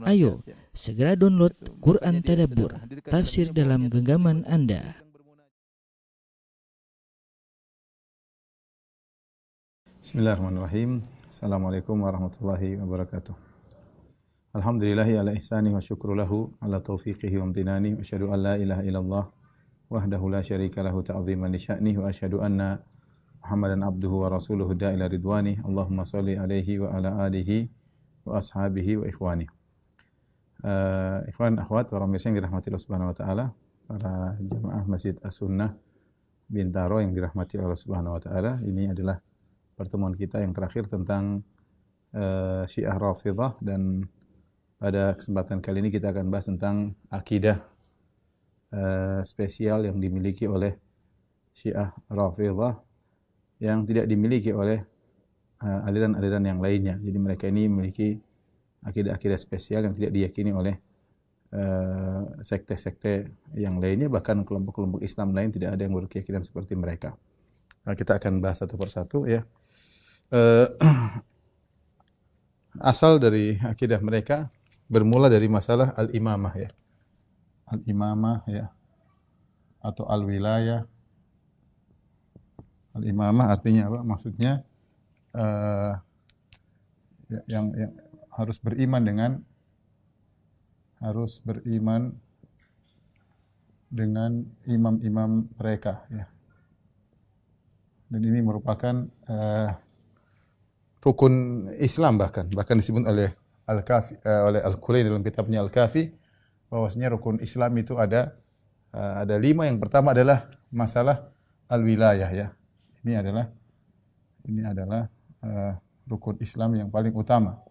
Ayo, segera download Quran Tadabbur, tafsir dalam genggaman Anda. Bismillahirrahmanirrahim. Assalamualaikum warahmatullahi wabarakatuh. Alhamdulillahi ala ihsani wa syukru lahu ala taufiqihi wa amtinani wa asyhadu an la ilaha illallah wahdahu la syarika lahu ta'ziman li sya'nihi wa asyhadu anna Muhammadan abduhu wa rasuluhu da'ila ridwani. Allahumma shalli alaihi wa ala alihi wa ashabihi wa ikhwani. Ikhwan akhwat wa pemirsa yang dirahmati Allah Subhanahu wa taala, para jemaah Masjid As-Sunnah Bintaro yang dirahmati Allah Subhanahu wa taala. Ini adalah pertemuan kita yang terakhir tentang Syiah Rafidhah, dan pada kesempatan kali ini kita akan bahas tentang akidah spesial yang dimiliki oleh Syiah Rafidhah yang tidak dimiliki oleh aliran-aliran yang lainnya. Jadi mereka ini memiliki akidah-akidah spesial yang tidak diyakini oleh sekte-sekte yang lainnya, bahkan kelompok-kelompok Islam lain tidak ada yang berkeyakinan seperti mereka. Nah, kita akan bahas satu persatu ya. Asal dari akidah mereka bermula dari masalah al-imamah ya. Al-imamah ya, atau al-wilayah. Al-imamah artinya apa? Maksudnya yang harus beriman dengan imam-imam mereka ya. Dan ini merupakan rukun Islam, bahkan disebut oleh oleh Al-Qulaini dalam kitabnya Al-Kafi, bahwasanya rukun Islam itu ada 5. Yang pertama adalah masalah al-wilayah ya. Ini adalah rukun Islam yang paling utama.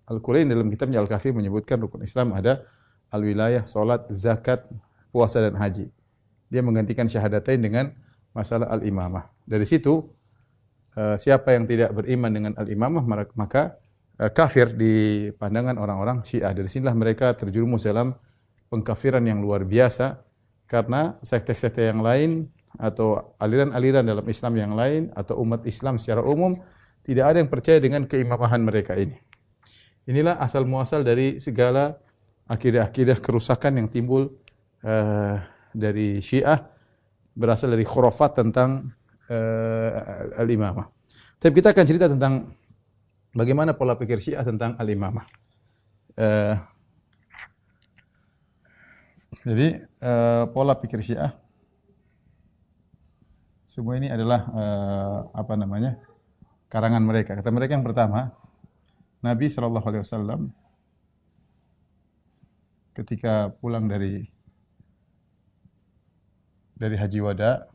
Al-Qulaini dalam kitabnya Al-Kafi menyebutkan rukun Islam ada al-wilayah, salat, zakat, puasa dan haji. Dia menggantikan syahadatain dengan masalah al-imamah. Dari situ siapa yang tidak beriman dengan al-imamah maka kafir di pandangan orang-orang Syiah. Dari sinilah mereka terjerumus dalam pengkafiran yang luar biasa, karena sekte-sekte yang lain atau aliran-aliran dalam Islam yang lain atau umat Islam secara umum tidak ada yang percaya dengan keimamahan mereka ini. Inilah asal muasal dari segala akidah-akidah kerusakan yang timbul dari Syiah, berasal dari khurafat tentang al-imamah. Tapi kita akan cerita tentang bagaimana pola pikir Syiah tentang al-imamah. Jadi pola pikir Syiah semua ini adalah karangan mereka. Kata mereka yang pertama, Nabi SAW ketika pulang dari Haji Wada,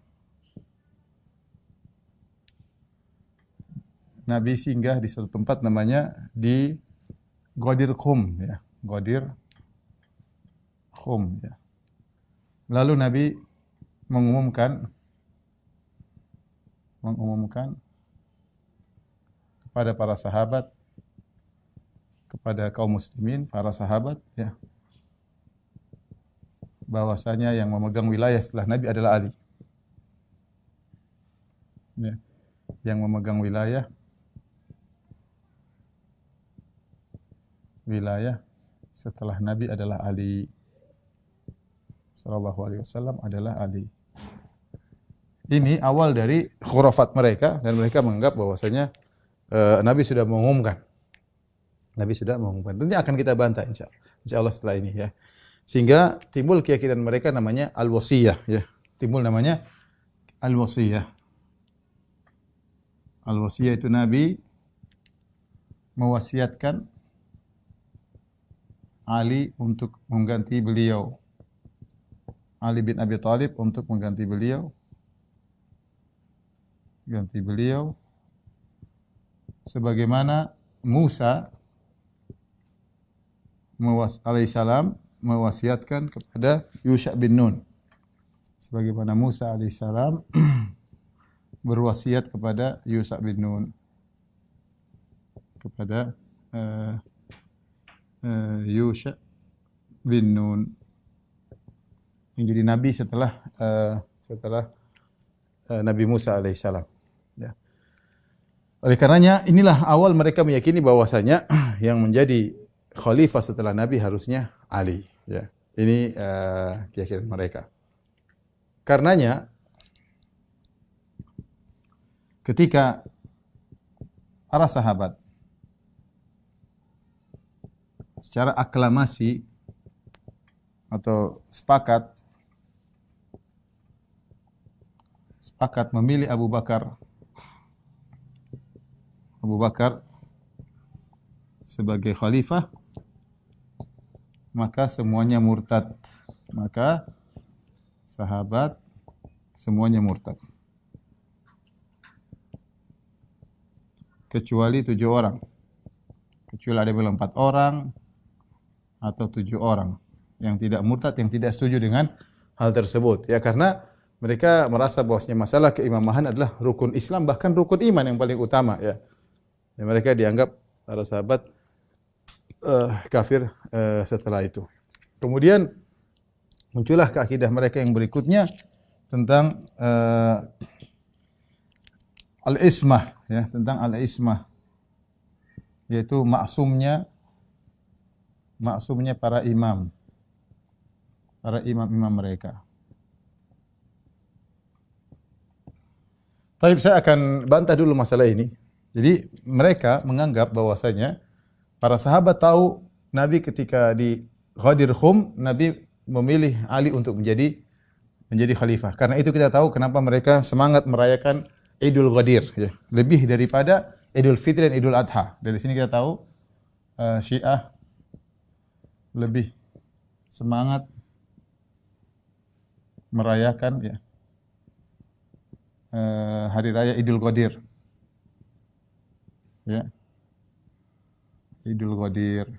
Nabi singgah di suatu tempat namanya di Ghadir Khum ya, Ghadir Khum ya. Lalu Nabi mengumumkan kepada para sahabat, kepada kaum muslimin, para sahabat ya, bahwasanya yang memegang wilayah setelah Nabi adalah Ali. Ya. Yang memegang wilayah setelah Nabi adalah Ali. Sallallahu alaihi wasallam adalah Ali. Ini awal dari khurafat mereka, dan mereka menganggap bahwasanya Nabi sudah mengumumkan. Tentunya akan kita bantah insya Allah setelah ini ya. Sehingga timbul keyakinan mereka namanya al-wasiyah ya. Al-wasiyah itu Nabi mewasiatkan Ali untuk mengganti beliau. Ali bin Abi Thalib untuk mengganti beliau. Sebagaimana Musa alaihissalam mewasiatkan kepada Yusha bin Nun. Sebagaimana Musa alaihissalam berwasiat kepada Yusha bin Nun. Yusha bin Nun yang jadi nabi setelah Nabi Musa alaihissalam. Ya. Oleh karenanya inilah awal mereka meyakini bahwasanya yang menjadi khalifah setelah Nabi harusnya Ali. Ya. Ini keyakinan mereka. Karenanya ketika para sahabat secara aklamasi atau sepakat memilih Abu Bakar sebagai khalifah, maka semuanya murtad. Maka sahabat semuanya murtad. Kecuali 7 orang. Kecuali ada yang bilang 4 orang atau 7 orang yang tidak murtad, yang tidak setuju dengan hal tersebut. Ya, karena mereka merasa bahwasanya masalah keimamahan adalah rukun Islam, bahkan rukun iman yang paling utama. Ya. Dan mereka dianggap para sahabat kafir setelah itu. Kemudian muncullah keakidah mereka yang berikutnya tentang al-ismah, ya, tentang al-ismah, yaitu maksumnya para imam mereka. Tapi saya akan bantah dulu masalah ini. Jadi mereka menganggap bahwasanya para sahabat tahu Nabi ketika di Ghadir Khum, Nabi memilih Ali untuk menjadi khalifah. Karena itu kita tahu kenapa mereka semangat merayakan Idul Ghadir, ya, lebih daripada Idul Fitri dan Idul Adha. Dari sini kita tahu Syiah lebih semangat merayakan, ya, hari raya Idul Ghadir. Ya. Idul Ghadir.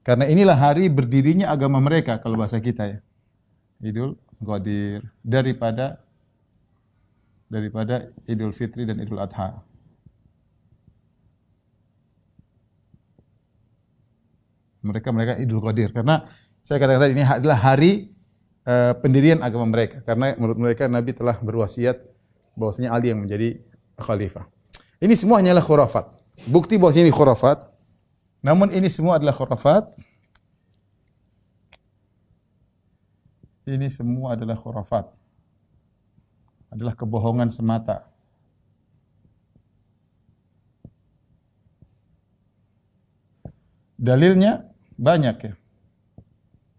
Karena inilah hari berdirinya agama mereka kalau bahasa kita, ya. Idul Ghadir daripada Idul Fitri dan Idul Adha. Mereka Idul Ghadir karena saya katakan tadi ini adalah hari pendirian agama mereka, karena menurut mereka Nabi telah berwasiat bahwasanya Ali yang menjadi khalifah. Ini semua hanyalah khurafat. Bukti bahwasanya ini khurafat. Namun ini semua adalah khurafat. Ini semua adalah khurafat. Adalah kebohongan semata. Dalilnya banyak, ya.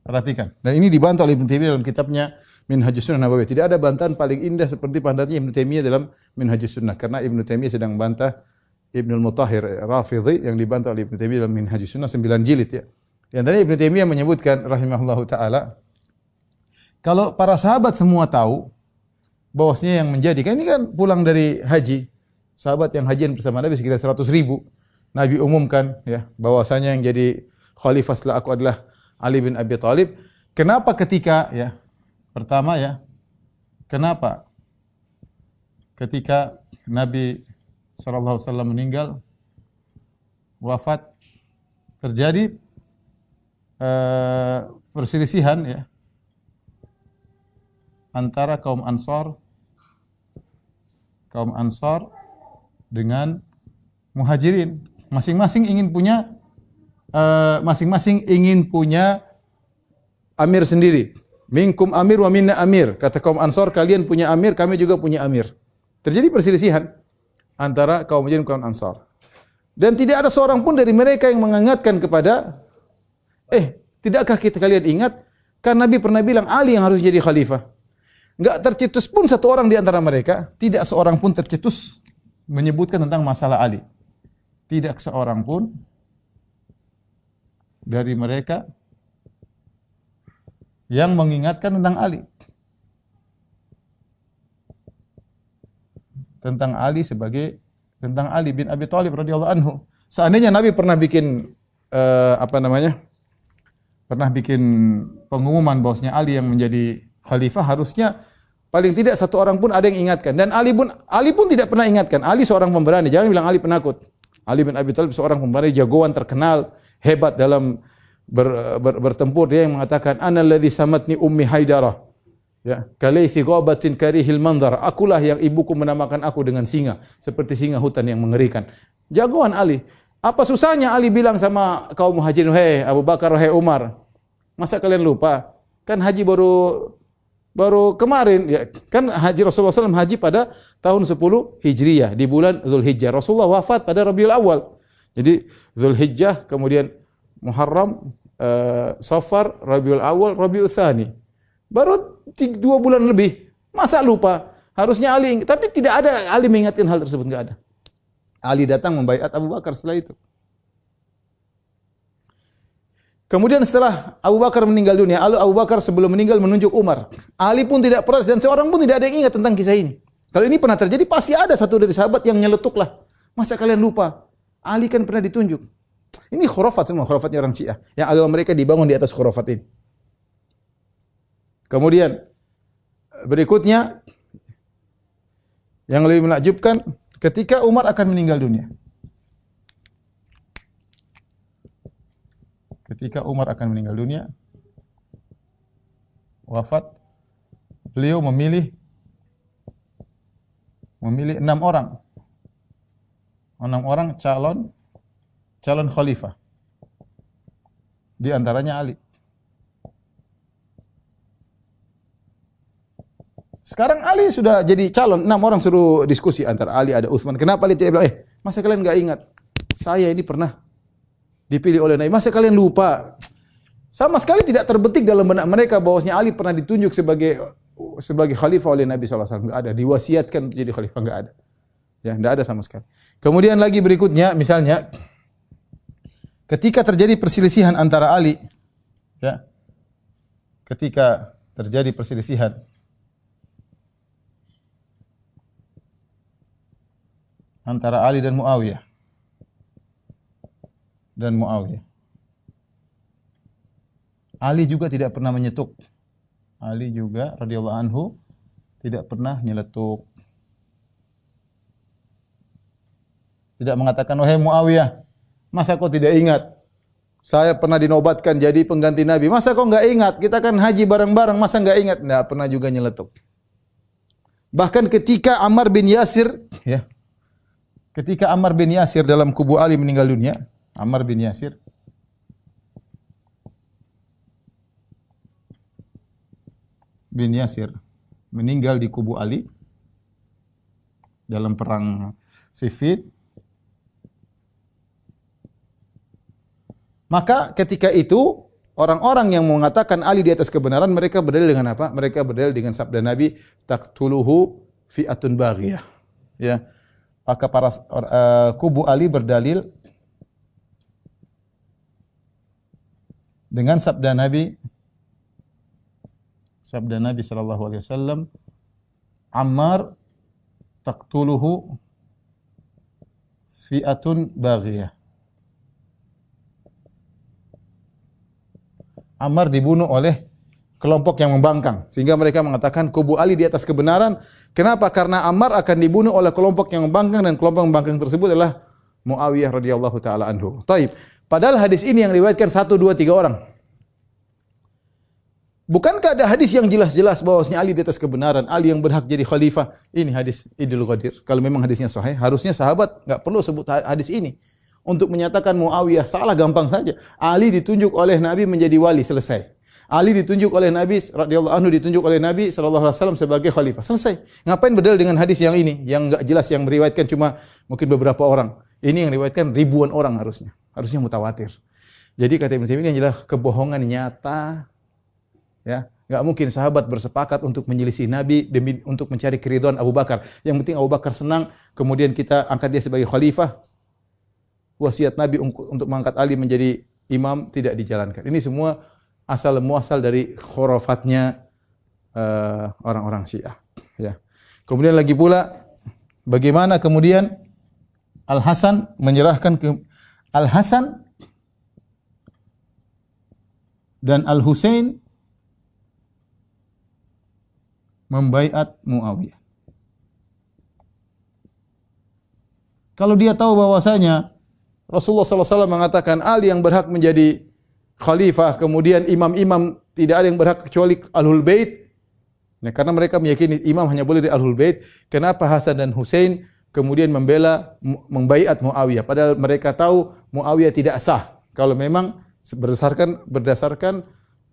Perhatikan. Dan ini dibantah oleh Ibnu Taimiyah dalam kitabnya Minhajus Sunnah Nabawiyah. Tidak ada bantahan paling indah seperti pandatnya Ibnu Taimiyah dalam Minhajus Sunnah. Karena Ibnu Taimiyah sedang bantah Ibnul Mutahhir Rafidhi yang dibantah oleh Ibnu Taimiyah dalam Minhajus Sunnah 9 jilid, ya. Yang tadi Ibnu Taimiyah menyebutkan rahimahullahu taala, kalau para sahabat semua tahu bahwasanya yang menjadi, kan ini kan pulang dari haji, sahabat yang hajian bersama Nabi sekitar 100.000. Nabi umumkan, ya, bahwasanya yang jadi khalifah setelah aku adalah Ali bin Abi Thalib. Kenapa ketika, ya, pertama, ya, kenapa ketika Nabi SAW meninggal, wafat, terjadi perselisihan, ya, antara kaum Ansar dengan Muhajirin. Masing-masing ingin punya amir sendiri. Minkum amir wa minna amir. Kata kaum Ansar, kalian punya amir, kami juga punya amir. Terjadi perselisihan antara kaum Muhajirin dan kaum Ansar. Dan tidak ada seorang pun dari mereka yang mengingatkan kepada, tidakkah kalian ingat kan Nabi pernah bilang Ali yang harus jadi khalifah. Enggak tercetus pun satu orang di antara mereka, tidak seorang pun tercetus menyebutkan tentang masalah Ali. Tidak seorang pun dari mereka yang mengingatkan tentang Ali. Tentang Ali bin Abi Thalib radhiyallahu anhu. Seandainya Nabi pernah bikin pernah bikin pengumuman bahwasanya Ali yang menjadi khalifah, harusnya paling tidak satu orang pun ada yang ingatkan. Dan Ali pun tidak pernah ingatkan. Ali seorang pemberani. Jangan bilang Ali penakut. Ali bin Abi Thalib seorang pemberani, jagoan terkenal, hebat dalam bertempur. Dia yang mengatakan, "Ana alladzi samatni ummi Haidarah." Ya, kalaifi ghabatin karihil manzar. Akulah yang ibuku menamakan aku dengan singa, seperti singa hutan yang mengerikan. Jagoan Ali. Apa susahnya Ali bilang sama kaum Muhajirin, "Hei Abu Bakar, hei Umar, masa kalian lupa? Kan haji baru kemarin, ya kan haji Rasulullah SAW haji pada tahun 10 Hijriyah di bulan Zulhijjah. Rasulullah wafat pada Rabiul Awal. Jadi Zulhijjah, kemudian Muharram, Safar, Rabiul Awal, Rabiul Tsani. Baru 2 bulan lebih. Masa lupa? Harusnya Ali, tapi tidak ada Ali mengingatkan hal tersebut, enggak ada. Ali datang membaiat Abu Bakar setelah itu. Kemudian setelah Abu Bakar meninggal dunia, Abu Bakar sebelum meninggal menunjuk Umar. Ali pun tidak pernah dan seorang pun tidak ada yang ingat tentang kisah ini. Kalau ini pernah terjadi, pasti ada satu dari sahabat yang nyeletuk lah. Masa kalian lupa? Ali kan pernah ditunjuk. Ini khurafat semua, khurafatnya orang Syiah. Yang agama mereka dibangun di atas khurafat ini. Kemudian berikutnya yang lebih menakjubkan, ketika Umar akan meninggal dunia. Ketika Umar akan meninggal dunia, wafat, beliau memilih 6 orang. 6 orang calon khalifah. Di antaranya Ali. Sekarang Ali sudah jadi calon, 6 orang suruh diskusi antara Ali, ada Utsman. Kenapa Ali tidak bilang, masa kalian enggak ingat? Saya ini pernah dipilih oleh Nabi. Masa kalian lupa? Sama sekali tidak terbetik dalam benak mereka bahwasanya Ali pernah ditunjuk sebagai khalifah oleh Nabi SAW. Enggak ada. Diwasiatkan untuk jadi khalifah, enggak ada. Ya, enggak ada sama sekali. Kemudian lagi berikutnya, misalnya ketika terjadi perselisihan antara Ali, ya, ketika terjadi perselisihan antara Ali dan Muawiyah. Ali juga tidak pernah menyetuk. Ali juga radhiyallahu anhu tidak pernah nyeletuk. Tidak mengatakan, "Wahai Muawiyah, masa kau tidak ingat? Saya pernah dinobatkan jadi pengganti Nabi. Masa kau enggak ingat? Kita kan haji bareng-bareng, masa enggak ingat?" Enggak pernah juga nyeletuk. Bahkan ketika Ammar bin Yasir, ya, ketika Ammar bin Yasir dalam kubu Ali meninggal dunia, Ammar bin Yasir meninggal di kubu Ali dalam perang Siffin. Maka ketika itu orang-orang yang mengatakan Ali di atas kebenaran, mereka berdalil dengan apa? Mereka berdalil dengan sabda Nabi, "Taqtuluhu fi'atun baghiyah." Ya. Maka para kubu Ali berdalil dengan sabda Nabi sallallahu alaihi wasallam, "Ammar taqtuluhu fi'atun baghiyah." Ammar dibunuh oleh kelompok yang membangkang, sehingga mereka mengatakan kubu Ali di atas kebenaran. Kenapa? Karena Ammar akan dibunuh oleh kelompok yang membangkang, dan kelompok yang membangkang tersebut adalah Muawiyah radhiyallahu taala anhu. Taib. Padahal hadis ini yang riwayatkan 1, 2, 3 orang. Bukankah ada hadis yang jelas-jelas bahwasanya Ali di atas kebenaran, Ali yang berhak jadi khalifah? Ini hadis Idul Ghadir. Kalau memang hadisnya sahih, harusnya sahabat enggak perlu sebut hadis ini. Untuk menyatakan Muawiyah salah gampang saja. Ali ditunjuk oleh Nabi menjadi wali, selesai. Ali ditunjuk oleh Nabi radhiyallahu anhu, ditunjuk oleh Nabi sallallahu alaihi wasallam sebagai khalifah. Selesai. Ngapain berdalil dengan hadis yang ini yang enggak jelas, yang meriwayatkan cuma mungkin beberapa orang. Ini yang riwayatkan ribuan orang harusnya. Harusnya mutawatir. Jadi kata Ibnu Taimiyah ini adalah kebohongan nyata. Ya, enggak mungkin sahabat bersepakat untuk menyelisih Nabi demi untuk mencari keridhaan Abu Bakar. Yang penting Abu Bakar senang, kemudian kita angkat dia sebagai khalifah. Wasiat Nabi untuk mengangkat Ali menjadi imam tidak dijalankan. Ini semua asal muasal dari khurafatnya orang-orang Syiah. Ya. Kemudian lagi pula, bagaimana kemudian Al-Hasan menyerahkan ke Al-Hasan dan Al-Husain membaiat Muawiyah. Kalau dia tahu bahwasanya Rasulullah SAW mengatakan Ali yang berhak menjadi khalifah, kemudian imam-imam tidak ada yang berhak kecuali Ahlul Bait, Ya, karena mereka meyakini imam hanya boleh dari Ahlul Bait. Kenapa Hasan dan Husain kemudian membaiat Muawiyah? Padahal mereka tahu Muawiyah tidak sah. Kalau memang berdasarkan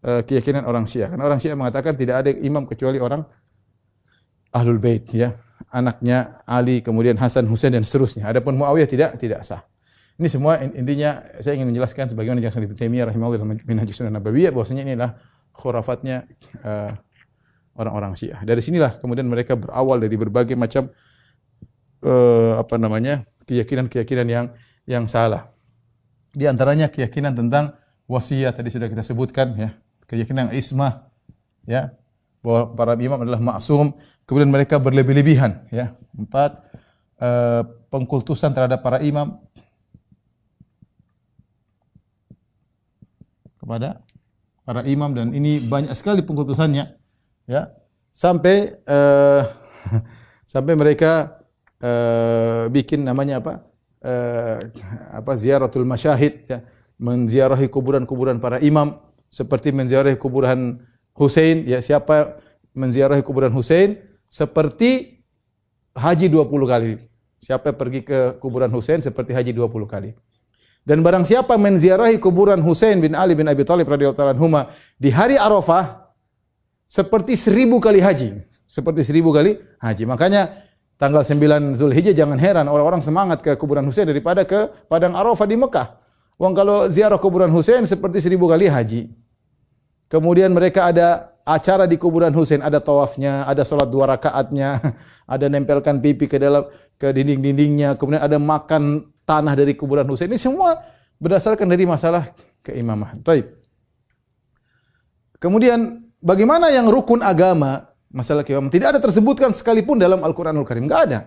keyakinan orang Syiah. Karena orang Syiah mengatakan tidak ada imam kecuali orang Ahlul Bait, ya. Anaknya Ali, kemudian Hasan, Husain dan seterusnya. Adapun Muawiyah tidak sah. Ini semua intinya saya ingin menjelaskan sebagaimana dijelaskan Ibnu Taimiyah rahimahullah dalam Minhajus Sunnah Nabawiyah bahwasanya ini adalah khurafatnya orang-orang Syiah. Dari sinilah kemudian mereka berawal dari berbagai macam keyakinan-keyakinan yang salah. Di antaranya keyakinan tentang wasiat tadi sudah kita sebutkan, ya. Keyakinan ismah, ya, bahwa para imam adalah maksum. Kemudian mereka berlebih-lebihan, ya. 4, pengkultusan terhadap para imam kepada para imam, dan ini banyak sekali pengkultusannya, ya, sampai mereka bikin namanya ziaratul masyahid, ya, menziarahi kuburan-kuburan para imam seperti menziarahi kuburan Husain, ya, siapa menziarahi kuburan Husain seperti haji 20 kali. Siapa pergi ke kuburan Husain seperti haji 20 kali. Dan barang siapa menziarahi kuburan Husain bin Ali bin Abi Thalib radhiyallahu ta'ala anhuma di hari Arafah seperti 1000 kali haji. Seperti 1000 kali haji. Makanya tanggal 9 Zulhijjah jangan heran orang-orang semangat ke kuburan Husain daripada ke padang Arafah di Mekah. Wong kalau ziarah kuburan Husain seperti 1000 kali haji. Kemudian mereka ada acara di kuburan Husain, ada tawafnya, ada sholat 2 rakaatnya, ada nempelkan pipi ke dinding-dindingnya, kemudian ada makan tanah dari kuburan Husain. Ini semua berdasarkan dari masalah keimaman. Baik. Kemudian bagaimana yang rukun agama, masalah keimaman tidak ada tersebutkan sekalipun dalam Al-Qur'anul Karim, enggak ada.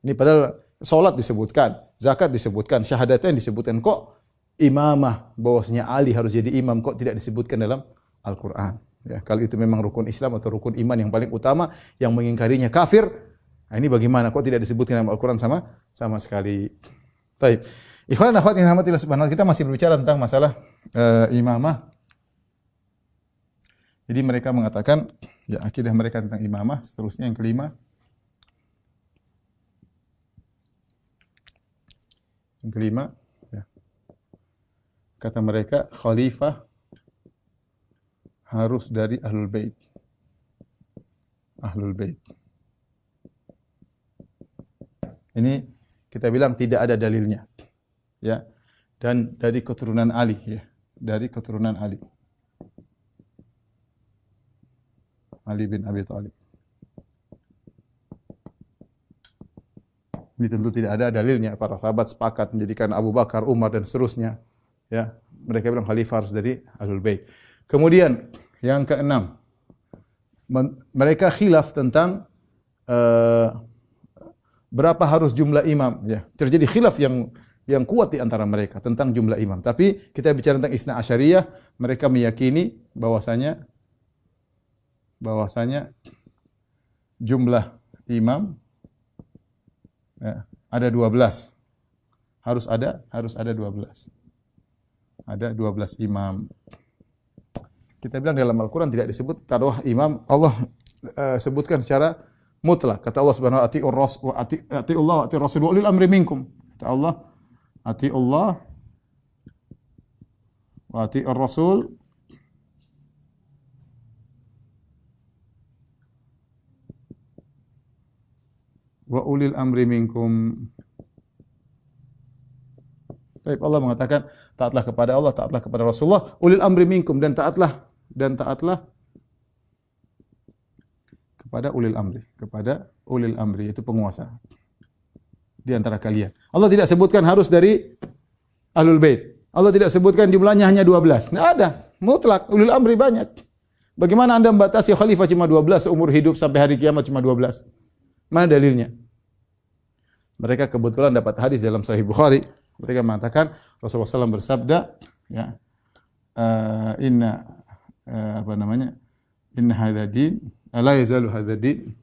Ini padahal salat disebutkan, zakat disebutkan, syahadatain disebutkan, kok imamah bahwasanya Ali harus jadi imam kok tidak disebutkan dalam Al-Qur'an. Ya, kalau itu memang rukun Islam atau rukun iman yang paling utama, yang mengingkarinya kafir. Nah, ini bagaimana kok tidak disebutkan dalam Al-Qur'an sama sekali. Baik. Ikhwan dan akhwat yang dirahmati Allah Subhanahu wa taala, kita masih berbicara tentang masalah imamah. Jadi mereka mengatakan, ya, akidah mereka tentang imamah. Seterusnya yang kelima. Yang kelima, ya. Kata mereka khalifah harus dari Ahlul Bait. Ahlul Bait. Ini kita bilang tidak ada dalilnya, ya, dan dari keturunan Ali, ya, dari keturunan Ali bin Abi Thalib. Ini tentu tidak ada dalilnya. Para sahabat sepakat menjadikan Abu Bakar, Umar dan seterusnya, ya. Mereka bilang khalifah harus dari Ahlul Bait. Kemudian yang keenam, mereka khilaf tentang berapa harus jumlah imam, ya. Terjadi khilaf yang kuat di antara mereka tentang jumlah imam. Tapi kita bicara tentang Isna Asyariyah, mereka meyakini bahwasanya jumlah imam, ya, ada 12. Harus ada 12. Ada 12 imam. Kita bilang dalam Al-Qur'an tidak disebut taruh imam, Allah sebutkan secara mutlak. Kata Allah Subhanahu wa ta'ala, atiullah wa atiur rasul wa ulil amri minkum. Kata Allah, atiullah wa atiur rasul wa ulil amri minkum. Baik, Allah mengatakan taatlah kepada Allah, taatlah kepada Rasulullah, ulil amri minkum, dan taatlah kepada ulil amri, itu penguasa di antara kalian. Allah tidak sebutkan harus dari Ahlul Bait. Allah tidak sebutkan jumlahnya hanya 12. Enggak ada, mutlak, ulil amri banyak. Bagaimana Anda membatasi khalifah cuma 12 seumur hidup sampai hari kiamat cuma 12? Mana dalilnya? Mereka kebetulan dapat hadis dalam Sahih Bukhari. Mereka mengatakan Rasulullah SAW bersabda, ya, inna hadza din la yazalu hadza din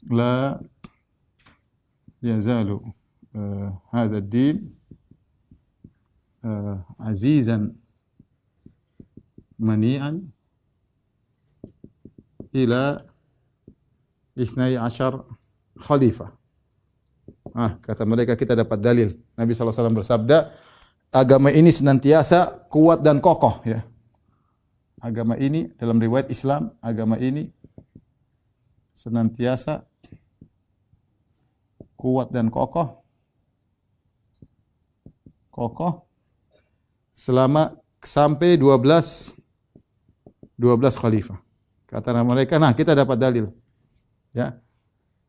la yazalu hadza din azizan mani'an ila isnai ashar khalifah. Kata mereka kita dapat dalil. Nabi SAW bersabda, agama ini senantiasa kuat dan kokoh, ya. Agama ini dalam riwayat Islam, agama ini senantiasa kuat dan kokoh selama sampai 12 khalifah. Kata mereka, nah kita dapat dalil. Ya.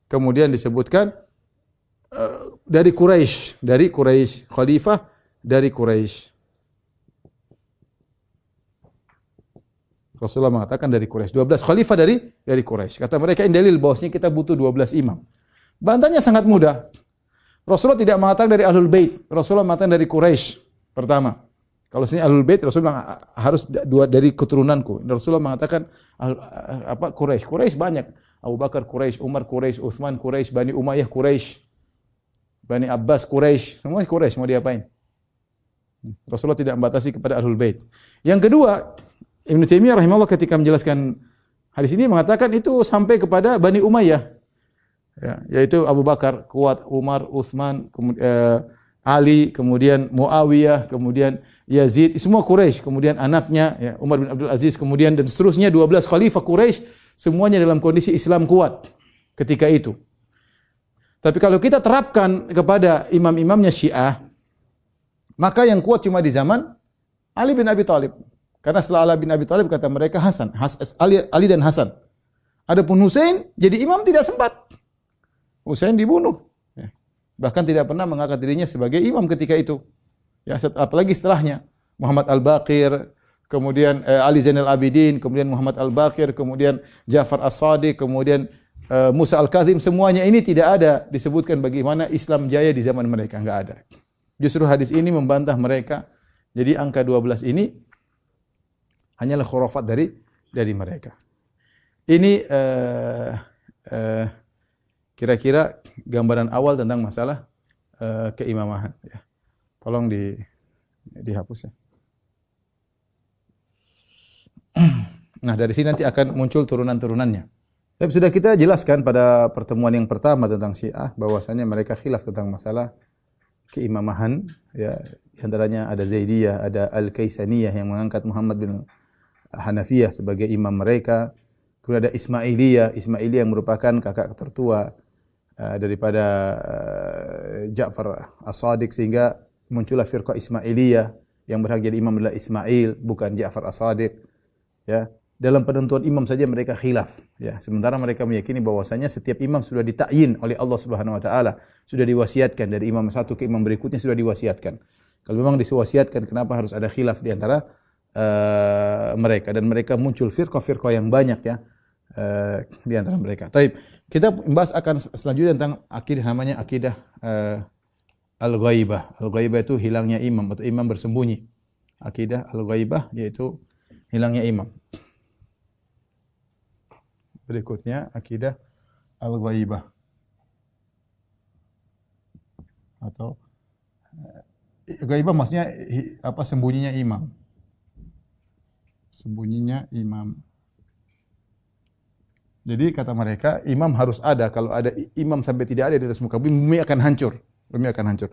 Kemudian disebutkan dari Quraisy, khalifah dari Quraisy. Rasulullah mengatakan dari Quraisy, 12 khalifah dari Quraisy. Kata mereka ini dalil bahwasanya kita butuh 12 imam. Bantahnya sangat mudah. Rasulullah tidak mengatakan dari Ahlul Bait, Rasulullah mengatakan dari Quraisy. Pertama, kalau sini Ahlul Bait, Rasulullah harus dari keturunanku. Rasulullah mengatakan Quraisy. Quraisy banyak. Abu Bakar Quraisy, Umar Quraisy, Utsman Quraisy, Bani Umayyah Quraisy, Bani Abbas Quraisy, semua Quraisy, mau diapain? Rasulullah tidak membatasi kepada Ahlul Bait. Yang kedua, Ibnu Taimiyah rahimahullah ketika menjelaskan hadis ini mengatakan itu sampai kepada Bani Umayyah. Ya, yaitu Abu Bakar, kuat, Umar, Utsman, Ali, kemudian Muawiyah, kemudian Yazid, semua Quraisy, kemudian anaknya ya, Umar bin Abdul Aziz, kemudian dan seterusnya 12 khalifah Quraisy, semuanya dalam kondisi Islam kuat ketika itu. Tapi kalau kita terapkan kepada imam-imamnya Syiah, maka yang kuat cuma di zaman Ali bin Abi Thalib. Karena setelah Ali bin Abi Thalib kata mereka Ali dan Hasan. Adapun Husain jadi imam tidak sempat. Husain dibunuh. Bahkan tidak pernah mengangkat dirinya sebagai imam ketika itu. Ya, apalagi setelahnya Muhammad Al-Baqir, kemudian Ali Zainal Abidin, kemudian Muhammad Al-Baqir, kemudian Ja'far As-Shadiq, kemudian Musa Al-Kazim, semuanya ini tidak ada disebutkan bagaimana Islam jaya di zaman mereka, enggak ada. Justru hadis ini membantah mereka. Jadi angka 12 ini hanyalah khurafat dari mereka. Ini kira-kira gambaran awal tentang masalah keimamahan. Ya. Tolong dihapus ya. Nah dari sini nanti akan muncul turunan-turunannya. Tapi sudah kita jelaskan pada pertemuan yang pertama tentang Syiah bahwasanya mereka khilaf tentang masalah keimamahan. Ya, di antaranya ada Zaidiyah, ada Al-Kaisaniyah yang mengangkat Muhammad bin Hanafiyah sebagai imam mereka. Kemudian ada Ismailiyah yang merupakan kakak tertua daripada Ja'far As-Shadiq sehingga muncullah firqah Ismailiyah yang berhak jadi imam adalah Ismail bukan Ja'far As-Shadiq. Ya, dalam penentuan imam saja mereka khilaf. Ya, sementara mereka meyakini bahwasanya setiap imam sudah ditakyin oleh Allah Subhanahu Wa Taala, sudah diwasiatkan dari imam satu ke imam berikutnya sudah diwasiatkan. Kalau memang diwasiatkan, kenapa harus ada khilaf di antara mereka dan mereka muncul firqah-firqah yang banyak ya di antara mereka. Taib. Kita membahas akan selanjutnya tentang akidah namanya akidah al-ghaibah. Al-ghaibah itu hilangnya imam atau imam bersembunyi. Akidah al-ghaibah yaitu hilangnya imam. Berikutnya akidah al-ghaibah atau ghaibah maksudnya apa sembunyinya imam. Sembunyinya imam. Jadi kata mereka, imam harus ada. Kalau ada imam sampai tidak ada di atas muka bumi akan hancur. Bumi akan hancur.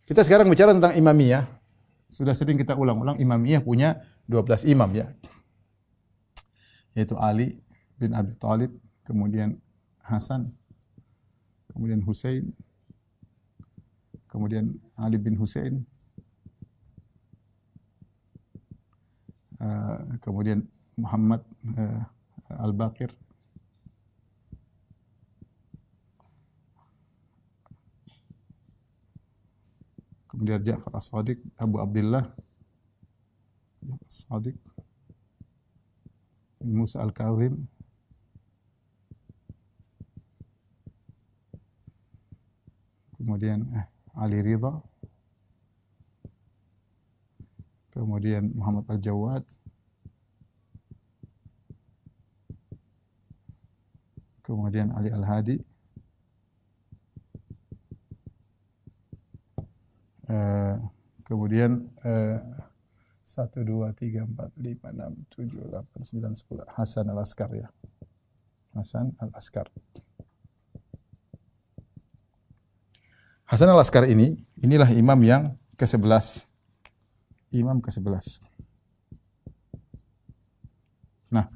Kita sekarang bicara tentang imamiyah. Sudah sering kita ulang-ulang, imamiyah punya 12 imam ya. Yaitu Ali bin Abi Thalib, kemudian Hasan, kemudian Husain, kemudian Ali bin Husain, kemudian Muhammad Al-Baqir, kemudian Ja'far As-Shadiq, Abu Abdullah As-Shadiq, Musa Al-Kazim, kemudian Ali Ridha, kemudian Muhammad Al-Jawad, kemudian Ali Al-Hadi, kemudian 1, 2, 3, 4, 5, 6, 7, 8, 9, 10. Hasan al-Askar ya. Hasan al-Askar. Hasan al-Askar inilah imam yang ke-11. Imam ke-11. Nah,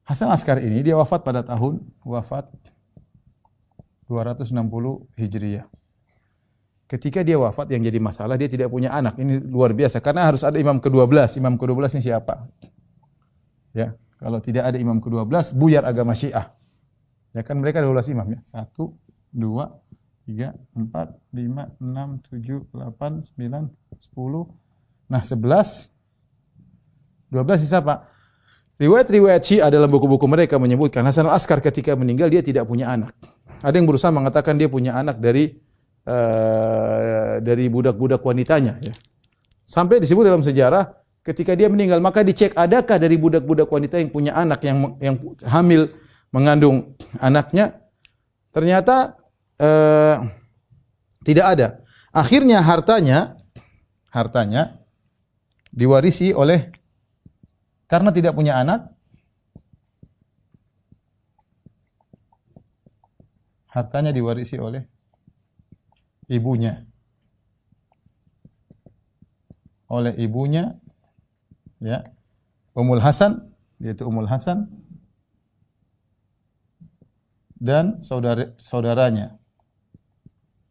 Hasan al-Askar ini dia wafat pada tahun 260 Hijriah. Ketika dia wafat yang jadi masalah dia tidak punya anak. Ini luar biasa karena harus ada imam ke-12. Imam ke-12 ini siapa? Ya, kalau tidak ada imam ke-12 buyar agama Syiah. Ya kan mereka 12 imam ya. 1 2 3 4 5 6 7 8 9 10. Nah, 11 12 siapa? Riwayat-riwayat Syiah dalam buku-buku mereka menyebutkan Hasan al-Askar ketika meninggal dia tidak punya anak. Ada yang berusaha mengatakan dia punya anak dari budak-budak wanitanya ya. Sampai disebut dalam sejarah ketika dia meninggal maka dicek adakah dari budak-budak wanita yang punya anak yang hamil mengandung anaknya. Ternyata tidak ada. Akhirnya hartanya diwarisi oleh karena tidak punya anak. Hartanya diwarisi oleh ibunya. Oleh ibunya ya. Ummul Hasan, yaitu Ummul Hasan dan saudaranya.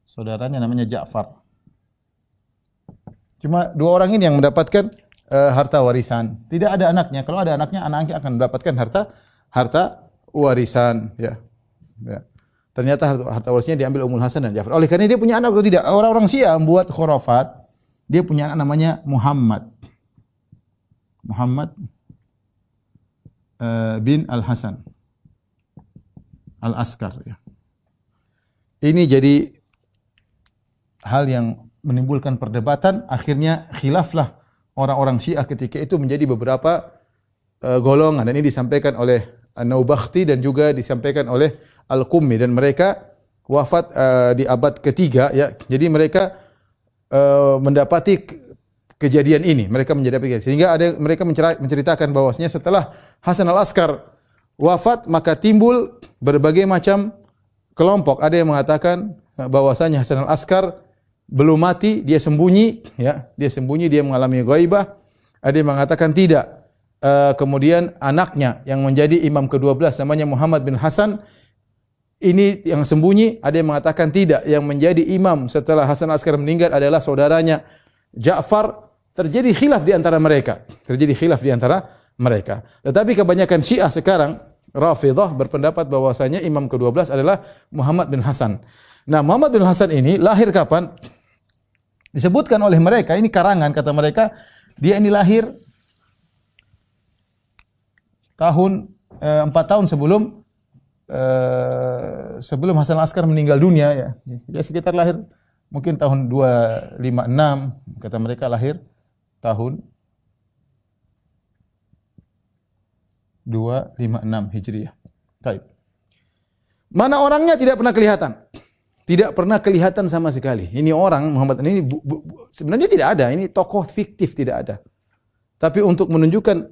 Saudaranya namanya Ja'far. Cuma dua orang ini yang mendapatkan harta warisan. Tidak ada anaknya. Kalau ada anaknya akan mendapatkan harta warisan ya. Ya. Ternyata harta warisnya diambil Ummul Hasan dan Ja'far. Oleh karena dia punya anak atau tidak? Orang-orang Syiah membuat khurafat. Dia punya anak namanya Muhammad. Muhammad bin Al-Hasan Al-Askar ya. Ini jadi hal yang menimbulkan perdebatan, akhirnya khilaflah orang-orang Syiah ketika itu menjadi beberapa golongan dan ini disampaikan oleh An-Naubakhti dan juga disampaikan oleh Al-Qummi dan mereka wafat di abad ketiga ya. Jadi mereka mendapati kejadian ini, mereka menjadi sehingga mereka menceritakan bahwasanya setelah Hasan al-Askar wafat maka timbul berbagai macam kelompok. Ada yang mengatakan bahwasanya Hasan al-Askar belum mati, dia sembunyi ya, dia mengalami ghaibah. Ada yang mengatakan tidak. Kemudian anaknya yang menjadi imam ke-12 namanya Muhammad bin Hasan ini yang sembunyi. Ada yang mengatakan tidak, yang menjadi imam setelah Hasan al-Askar meninggal adalah saudaranya Ja'far. Terjadi khilaf di antara mereka. Tetapi kebanyakan Syiah sekarang Rafidhah berpendapat bahwasanya imam ke-12 adalah Muhammad bin Hasan. Nah, Muhammad bin Hasan ini lahir kapan? Disebutkan oleh mereka, ini karangan kata mereka, dia ini lahir tahun 4 tahun sebelum Hasan al-Askar meninggal dunia ya. Dia sekitar lahir mungkin tahun 256, kata mereka lahir tahun 256 Hijriah. Baik. Mana orangnya tidak pernah kelihatan. Tidak pernah kelihatan sama sekali. Ini orang Muhammad ini sebenarnya tidak ada, ini tokoh fiktif tidak ada. Tapi untuk menunjukkan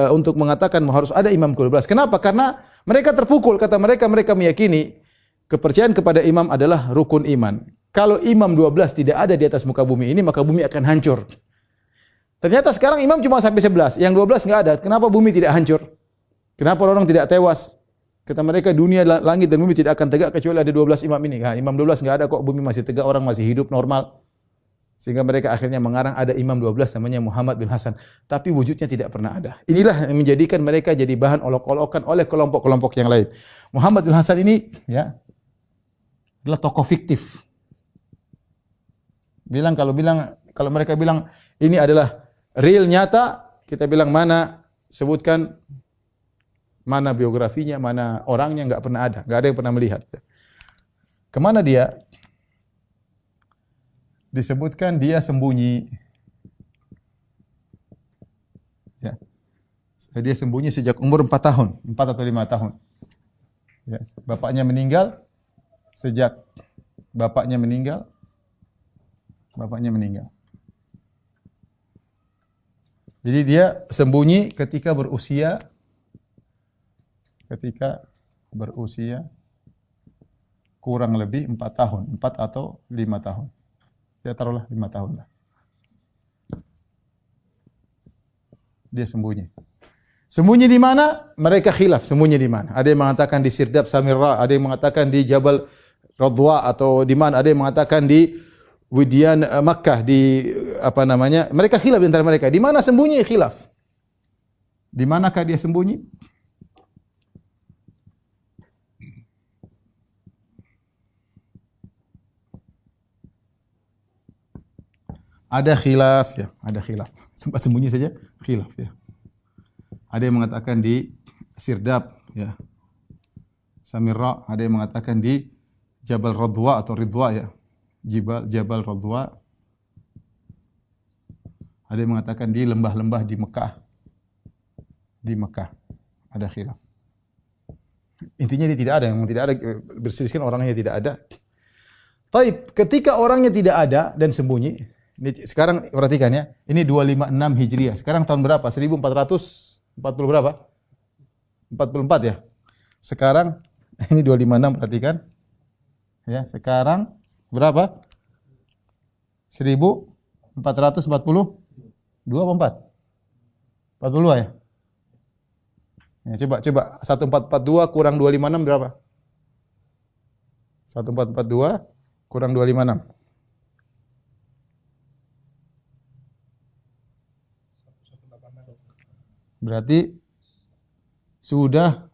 untuk mengatakan harus ada imam ke-12. Kenapa? Karena mereka terpukul, kata mereka meyakini kepercayaan kepada imam adalah rukun iman. Kalau imam 12 tidak ada di atas muka bumi ini, maka bumi akan hancur. Ternyata sekarang imam cuma sampai 11, yang 12 enggak ada. Kenapa bumi tidak hancur? Kenapa orang tidak tewas? Kata mereka dunia, langit dan bumi tidak akan tegak kecuali ada 12 imam ini. Nah, imam 12 enggak ada kok, bumi masih tegak, orang masih hidup normal. Sehingga mereka akhirnya mengarang ada imam 12 namanya Muhammad bin Hasan. Tapi wujudnya tidak pernah ada. Inilah yang menjadikan mereka jadi bahan olok-olokan oleh kelompok-kelompok yang lain. Muhammad bin Hasan ini ya adalah tokoh fiktif. Kalau mereka bilang ini adalah real nyata, kita bilang mana, sebutkan mana biografinya, mana orangnya, enggak pernah ada, enggak ada yang pernah melihat. Kemana dia? Disebutkan dia sembunyi. Ya. Dia sembunyi sejak umur 4 tahun, 4 atau 5 tahun. Ya. Bapaknya meninggal. Jadi dia sembunyi ketika berusia kurang lebih 4 tahun, 4 atau 5 tahun. Ya taruhlah 5 tahun lah. Dia sembunyi. Sembunyi di mana? Mereka khilaf sembunyi di mana. Ada yang mengatakan di Sirdab Samirra, ada yang mengatakan di Jabal Radwa atau di mana, ada yang mengatakan di Widyan Makkah, di apa namanya? Mereka khilaf di antara mereka. Di mana sembunyi? Khilaf. Di manakah dia sembunyi? Ada khilaf ya, ada khilaf. Tempat sembunyi saja khilaf ya. Ada yang mengatakan di Sirdab ya. Samirra, ada yang mengatakan di Jabal Radwa atau Ridwa ya. Jabal Radwa. Ada yang mengatakan di lembah-lembah di Mekah. Di Mekah ada khilaf. Intinya dia tidak ada, yang tidak ada berselisih orangnya tidak ada. Taib, ketika orangnya tidak ada dan sembunyi, ini sekarang perhatikan ya, ini 256 Hijriah. Sekarang tahun berapa? 1440 berapa? 44 ya. Sekarang ini 256 perhatikan. Ya, sekarang berapa? 1442 apa 4? 42 ya? Ya, coba 1442 kurang 256 berapa? 1442 kurang 256. Berarti sudah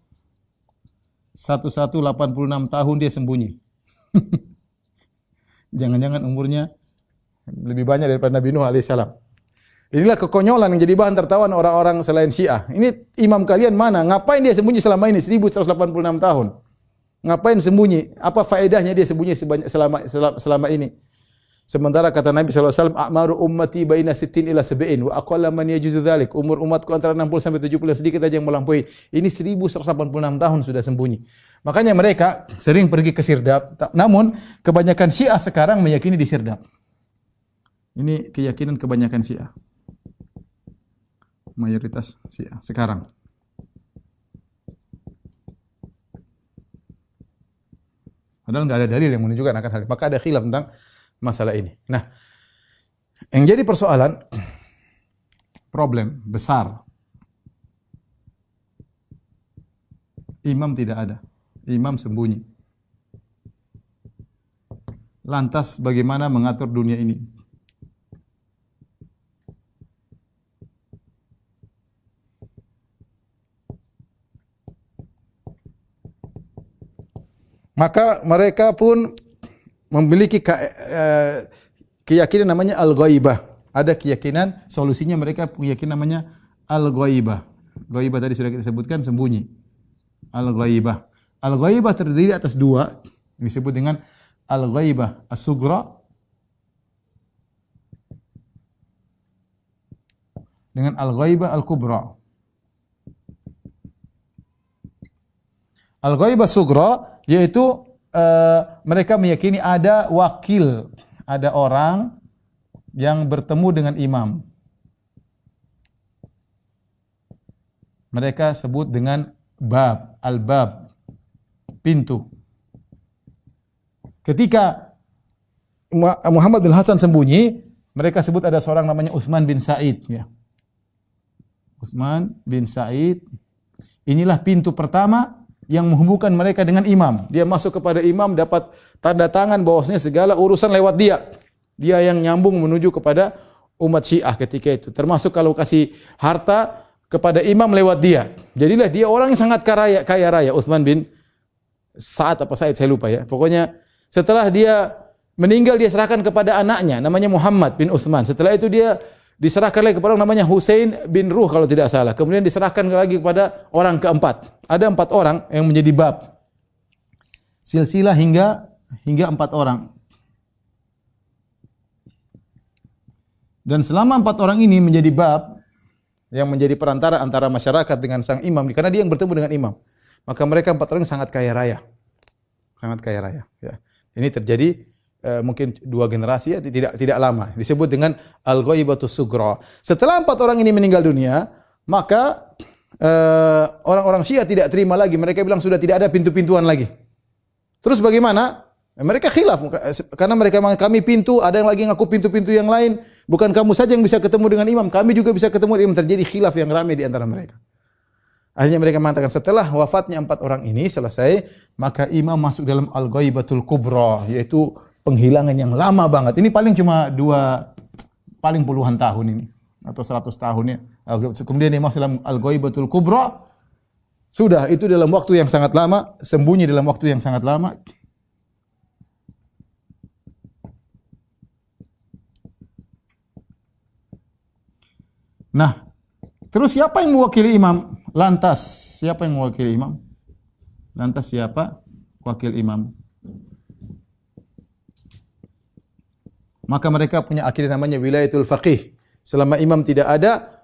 1186 tahun dia sembunyi. Jangan-jangan umurnya lebih banyak daripada Nabi Nuh alaihissalam. Inilah kekonyolan yang jadi bahan tertawan orang-orang selain Syiah. Ini imam kalian mana? Ngapain dia sembunyi selama ini 1186 tahun? Ngapain sembunyi? Apa faedahnya dia sembunyi selama ini? Sementara kata Nabi SAW, a'maru ummati baina 60 ila 70 wa aqalla man yajuzu dzalik. Umur umatku antara 60 sampai 70, sedikit aja yang melampaui. Ini 1186 tahun sudah sembunyi. Makanya mereka sering pergi ke Sirdab. Namun kebanyakan Syiah sekarang meyakini di Sirdab. Ini keyakinan kebanyakan Syiah. Mayoritas Syiah sekarang. Padahal enggak ada dalil yang menunjukkan akan hal ini. Maka ada khilaf tentang masalah ini. Nah, yang jadi persoalan, problem besar, imam tidak ada, imam sembunyi. Lantas bagaimana mengatur dunia ini? Maka mereka pun memiliki keyakinan namanya al-ghaibah. Ada keyakinan, solusinya mereka keyakinan namanya al-ghaibah. Ghaibah tadi sudah kita sebutkan, sembunyi. Al-ghaibah. Al-ghaibah terdiri atas dua, disebut dengan al-ghaibah as-sughra dengan al-ghaibah al-kubra. Al-ghaibah sughra yaitu mereka meyakini ada wakil, ada orang yang bertemu dengan imam. Mereka sebut dengan bab, al-bab, pintu. Ketika Muhammad bin Hasan sembunyi, mereka sebut ada seorang namanya Utsman bin Said. Ya. Utsman bin Said, inilah pintu pertama yang menghubungkan mereka dengan imam. Dia masuk kepada imam, dapat tanda tangan bahwasanya segala urusan lewat dia. Dia yang nyambung menuju kepada umat Syiah ketika itu. Termasuk kalau kasih harta kepada imam lewat dia. Jadilah dia orang yang sangat kaya raya. Utsman bin Sa'ad apa Said saya lupa ya. Pokoknya setelah dia meninggal dia serahkan kepada anaknya namanya Muhammad bin Utsman. Setelah itu dia diserahkan lagi kepada orang namanya Husain bin Ruh kalau tidak salah. Kemudian diserahkan lagi kepada orang keempat. Ada 4 orang yang menjadi bab. Silsilah hingga 4 orang. Dan selama 4 orang ini menjadi bab yang menjadi perantara antara masyarakat dengan sang imam, karena dia yang bertemu dengan imam. Maka mereka 4 orang sangat kaya raya. Sangat kaya raya, ya. Ini terjadi mungkin 2 generasi ya, tidak lama. Disebut dengan al-ghaibatus sughra. Setelah 4 orang ini meninggal dunia, maka orang-orang Syiah tidak terima lagi. Mereka bilang sudah tidak ada pintu-pintuan lagi. Terus bagaimana? Mereka khilaf karena mereka mengatakan kami pintu, ada yang lagi ngaku pintu-pintu yang lain. Bukan kamu saja yang bisa ketemu dengan imam, kami juga bisa ketemu dengan imam. Terjadi khilaf yang ramai di antara mereka. Akhirnya mereka mengatakan setelah wafatnya 4 orang ini selesai, maka imam masuk dalam al-ghaibatul kubra, yaitu penghilangan yang lama banget. Ini paling cuma paling puluhan tahun ini atau 100 tahun ya. Kemudian dia masuk dalam al-ghaibatul kubra. Sudah itu dalam waktu yang sangat lama, sembunyi dalam waktu yang sangat lama. Nah, terus siapa yang mewakili imam? Lantas, siapa yang mewakili imam? Lantas siapa wakil imam? Maka mereka punya akidah namanya wilayatul faqih. Selama imam tidak ada,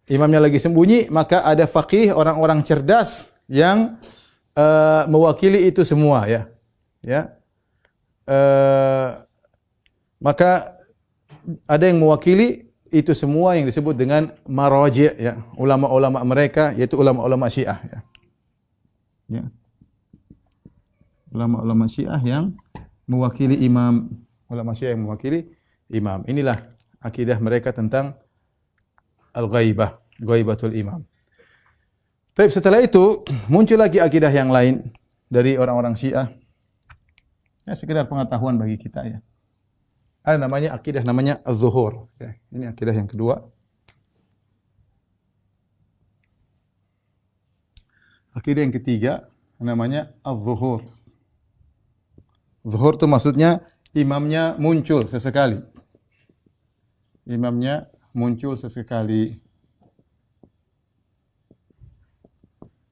imamnya lagi sembunyi, maka ada faqih, orang-orang cerdas yang mewakili itu semua ya. Ya. Maka ada yang mewakili itu semua yang disebut dengan maraji' ya, ulama-ulama mereka yaitu ulama-ulama Syiah ya. Ya. Ulama-ulama Syiah yang mewakili imam, ulama Syiah yang mewakili imam. Inilah akidah mereka tentang al-ghaibah, ghaibatul imam. Tapi setelah itu muncul lagi akidah yang lain dari orang-orang Syiah. Ya sekedar pengetahuan bagi kita ya. Ada namanya akidah namanya az-zuhur. Ya, ini akidah yang kedua. Akidah yang ketiga namanya az-zuhur. Zuhur itu maksudnya imamnya muncul sesekali. Imamnya muncul sesekali.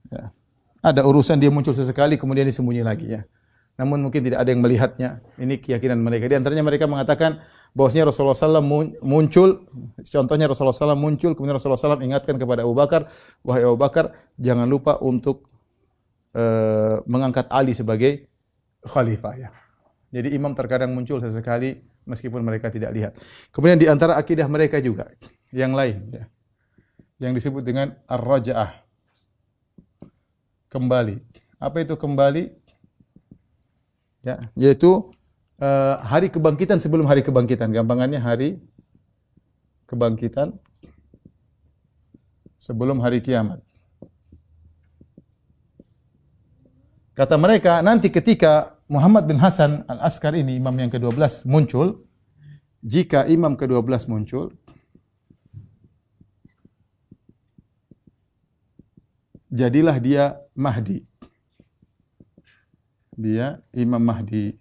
Ya. Ada urusan dia muncul sesekali kemudian disembunyi lagi ya. Namun mungkin tidak ada yang melihatnya. Ini keyakinan mereka. Di antaranya mereka mengatakan bahwasanya Rasulullah SAW muncul. Contohnya Rasulullah SAW muncul, kemudian Rasulullah SAW ingatkan kepada Abu Bakar, wahai Abu Bakar, jangan lupa untuk mengangkat Ali sebagai khalifah. Ya. Jadi imam terkadang muncul sesekali meskipun mereka tidak lihat. Kemudian di antara akidah mereka juga yang lain, ya, yang disebut dengan ar-raja'ah, kembali. Apa itu kembali? Ya, yaitu hari kebangkitan sebelum hari kebangkitan. Gampangannya hari kebangkitan sebelum hari kiamat. Kata mereka, nanti ketika Muhammad bin Hasan al-Askar ini, imam yang ke-12 muncul, jika imam ke-12 muncul, jadilah dia Mahdi. Dia Imam Mahdi.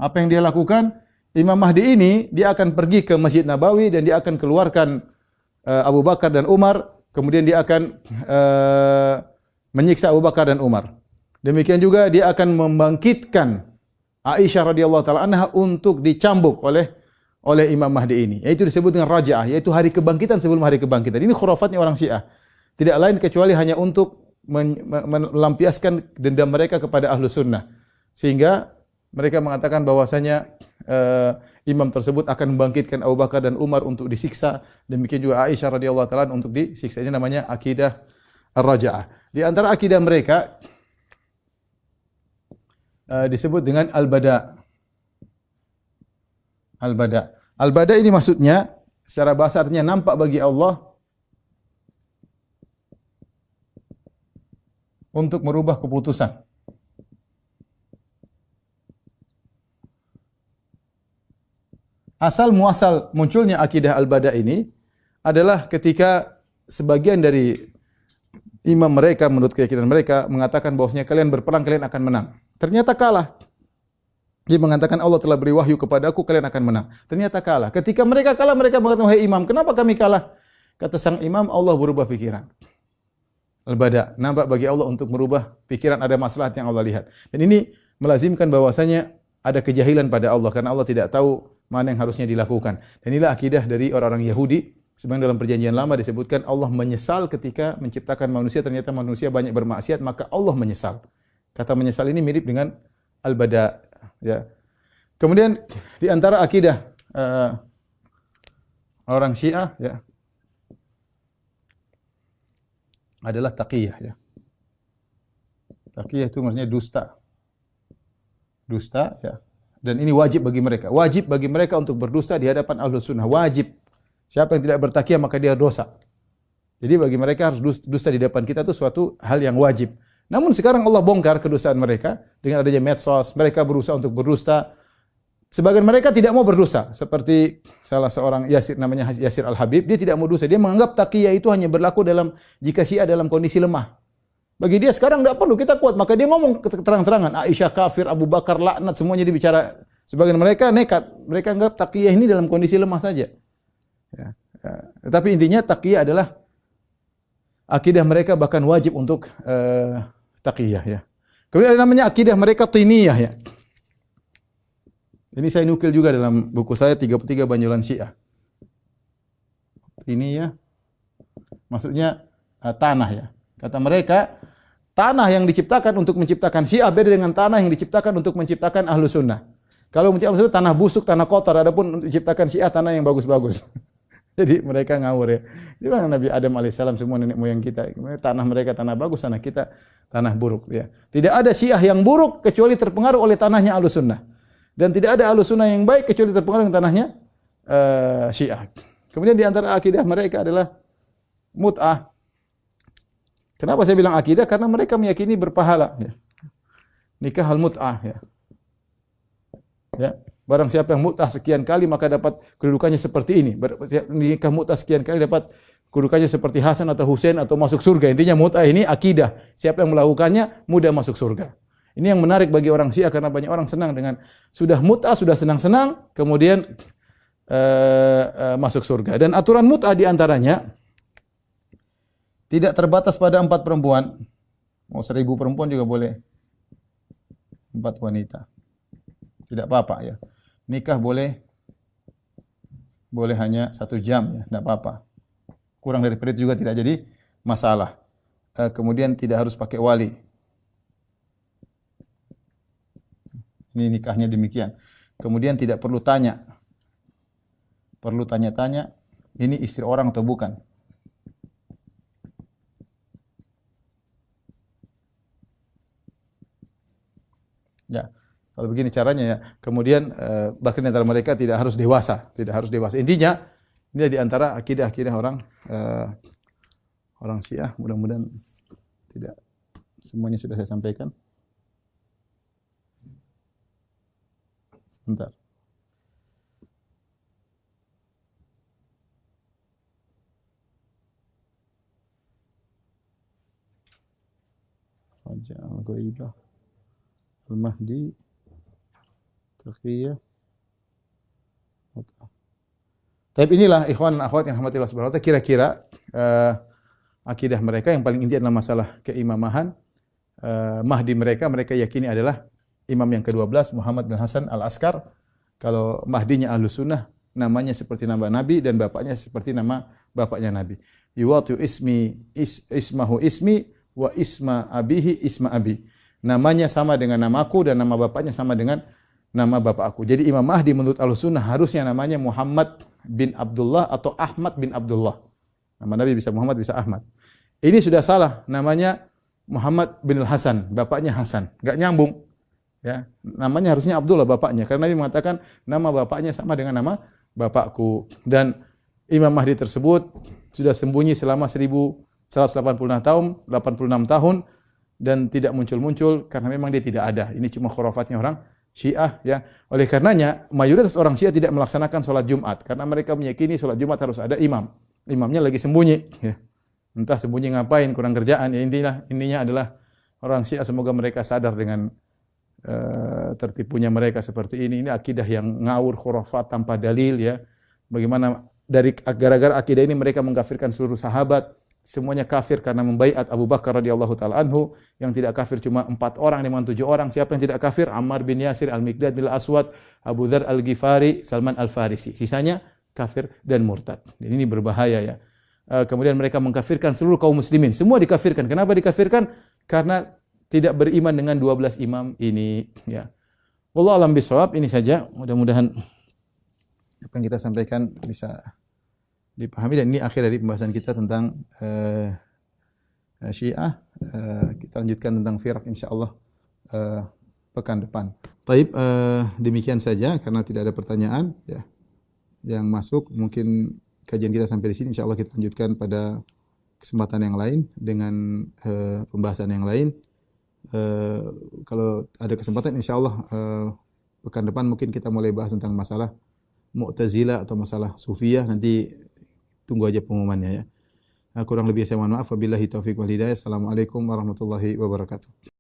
Apa yang dia lakukan? Imam Mahdi ini dia akan pergi ke Masjid Nabawi dan dia akan keluarkan Abu Bakar dan Umar, kemudian dia akan menyiksa Abu Bakar dan Umar. Demikian juga dia akan membangkitkan Aisyah radhiyallahu taala anha untuk dicambuk oleh Imam Mahdi ini. Yaitu disebut dengan raja'ah, yaitu hari kebangkitan sebelum hari kebangkitan. Ini khurafatnya orang Syiah. Tidak lain kecuali hanya untuk melampiaskan dendam mereka kepada ahlu sunnah. Sehingga mereka mengatakan bahwasanya imam tersebut akan membangkitkan Abu Bakar dan Umar untuk disiksa. Demikian juga Aisyah radhiyallahu taala untuk disiksa. Ini namanya akidah ar-raja'ah. Di antara akidah mereka disebut dengan al-bada. Al-bada. Al-bada ini maksudnya secara bahasa artinya nampak bagi Allah untuk merubah keputusan. Asal muasal munculnya akidah al-bada ini adalah ketika sebagian dari imam mereka menurut keyakinan mereka mengatakan bahwasanya kalian berperang kalian akan menang. Ternyata kalah. Dia mengatakan Allah telah beri wahyu kepadaku kalian akan menang. Ternyata kalah. Ketika mereka kalah mereka mengatakan wahai imam, kenapa kami kalah? Kata sang imam, Allah berubah pikiran. Al-bada, nampak bagi Allah untuk merubah pikiran, ada maslahat yang Allah lihat. Dan ini melazimkan bahwasanya ada kejahilan pada Allah karena Allah tidak tahu mana yang harusnya dilakukan. Dan inilah akidah dari orang-orang Yahudi. Sebenarnya dalam perjanjian lama disebutkan Allah menyesal ketika menciptakan manusia, ternyata manusia banyak bermaksiat, maka Allah menyesal. Kata menyesal ini mirip dengan al-bada, ya. Kemudian di antara akidah orang Syiah ya adalah taqiyah ya. Taqiyah itu maksudnya dusta. Dusta ya. Dan ini wajib bagi mereka. Wajib bagi mereka untuk berdusta di hadapan Ahlus Sunnah. Wajib. Siapa yang tidak bertaqiyah maka dia dosa. Jadi bagi mereka harus dusta di depan kita itu suatu hal yang wajib. Namun sekarang Allah bongkar kedustaan mereka dengan adanya medsos. Mereka berusaha untuk berdusta. Sebagian mereka tidak mau berdosa, seperti salah seorang Yasir namanya Yasir Al-Habib, dia tidak mau dosa. Dia menganggap taqiyah itu hanya berlaku jika Syiah dalam kondisi lemah. Bagi dia sekarang tidak perlu kita kuat, maka dia ngomong terang-terangan, Aisyah kafir, Abu Bakar laknat, semuanya dibicara. Sebagian mereka nekat, mereka anggap taqiyah ini dalam kondisi lemah saja. Ya. Tapi intinya taqiyah adalah akidah mereka bahkan wajib untuk taqiyah ya. Kemudian ada namanya akidah mereka tiniyah ya. Ini saya nukil juga dalam buku saya 33 Banyolan Syiah. Ini ya, maksudnya tanah ya. Kata mereka, tanah yang diciptakan untuk menciptakan Syiah beda dengan tanah yang diciptakan untuk menciptakan Ahlu Sunnah. Kalau menciptakan Ahlu Sunnah, tanah busuk, tanah kotor. Adapun untuk menciptakan Syiah, tanah yang bagus-bagus. Jadi mereka ngawur ya. Di mana Nabi Adam alaihissalam semua nenek moyang kita. Tanah mereka tanah bagus, tanah kita tanah buruk. Ya. Tidak ada Syiah yang buruk kecuali terpengaruh oleh tanahnya Ahlu Sunnah. Dan tidak ada Ahlus Sunnah yang baik kecuali terpengaruh dengan tanahnya Syiah. Kemudian di antara akidah mereka adalah mut'ah. Kenapa saya bilang akidah? Karena mereka meyakini berpahala. Ya. Nikah al-mut'ah. Ya. Ya. Barang siapa yang mut'ah sekian kali maka dapat kedudukannya seperti ini. Nikah mut'ah sekian kali dapat kedudukannya seperti Hasan atau Husain atau masuk surga. Intinya mut'ah ini akidah. Siapa yang melakukannya mudah masuk surga. Ini yang menarik bagi orang Syiah karena banyak orang senang dengan sudah mut'ah, sudah senang-senang, kemudian masuk surga. Dan aturan mut'ah di antaranya tidak terbatas pada 4 perempuan. Mau 1000 perempuan juga boleh. 4 wanita. Tidak apa-apa ya. Nikah boleh hanya 1 jam ya, tidak apa-apa. Kurang dari itu juga tidak jadi masalah. Kemudian tidak harus pakai wali. Ini nikahnya demikian. Kemudian tidak perlu tanya. Perlu tanya-tanya, ini istri orang atau bukan. Ya, kalau begini caranya ya. Kemudian bahkan antara mereka tidak harus dewasa. Intinya, ini di antara akidah-akidah orang Syiah. Mudah-mudahan tidak semuanya sudah saya sampaikan. Bentar. Raja al-Ghaibah al-Mahdi taqiyah. Tapi inilah ikhwan dan akhwat yang rahmati Allah Subhanahu wa taala, kira-kira akidah mereka yang paling inti adalah masalah keimamahan. Mahdi mereka yakini adalah imam yang ke-12 Muhammad bin Hasan al-Askar. Kalau Mahdinya Ahlus Sunnah, namanya seperti nama Nabi dan bapaknya seperti nama bapaknya Nabi. Yuwatu ismahu ismi wa isma abihi isma abi. Namanya sama dengan namaku dan nama bapaknya sama dengan nama bapak aku. Jadi Imam Mahdi menurut Ahlus Sunnah harusnya namanya Muhammad bin Abdullah atau Ahmad bin Abdullah. Nama Nabi bisa Muhammad, bisa Ahmad. Ini sudah salah, namanya Muhammad bin Hasan, bapaknya Hasan. Enggak nyambung. Ya, namanya harusnya Abdullah bapaknya karena Nabi mengatakan nama bapaknya sama dengan nama bapakku. Dan Imam Mahdi tersebut sudah sembunyi selama 1186 tahun dan tidak muncul-muncul karena memang dia tidak ada. Ini cuma khurafatnya orang Syiah ya. Oleh karenanya mayoritas orang Syiah tidak melaksanakan salat Jumat karena mereka meyakini salat Jumat harus ada imam. Imamnya lagi sembunyi ya. Entah sembunyi ngapain, kurang kerjaan. Ya intinya adalah orang Syiah semoga mereka sadar dengan tertipunya mereka seperti ini. Ini akidah yang ngawur, khurafat tanpa dalil ya. Bagaimana gara-gara akidah ini mereka mengkafirkan seluruh sahabat, semuanya kafir karena membaiat Abu Bakar radhiyallahu taala anhu. Yang tidak kafir cuma 4 orang dengan 7 orang. Siapa yang tidak kafir? Ammar bin Yasir, Al-Miqdad bin Al-Aswad, Abu Dzar Al-Ghifari, Salman Al-Farisi. Sisanya kafir dan murtad. Dan ini berbahaya ya. Kemudian mereka mengkafirkan seluruh kaum muslimin. Semua dikafirkan. Kenapa dikafirkan? Karena tidak beriman dengan 12 imam ini, ya. Wallahu a'lam bishawab. Ini saja, mudah-mudahan apa yang kita sampaikan bisa dipahami, dan ini akhir dari pembahasan kita tentang Syiah. Kita lanjutkan tentang firaq insyaallah pekan depan. Taib, demikian saja karena tidak ada pertanyaan ya yang masuk. Mungkin kajian kita sampai di sini, insyaallah kita lanjutkan pada kesempatan yang lain dengan pembahasan yang lain. Kalau ada kesempatan insyaallah pekan depan mungkin kita mulai bahas tentang masalah Mu'tazilah atau masalah Sufiyah. Nanti tunggu aja pengumumannya ya. Kurang lebih saya mohon maaf. Wabillahi taufiq wal hidayah. Assalamualaikum warahmatullahi wabarakatuh.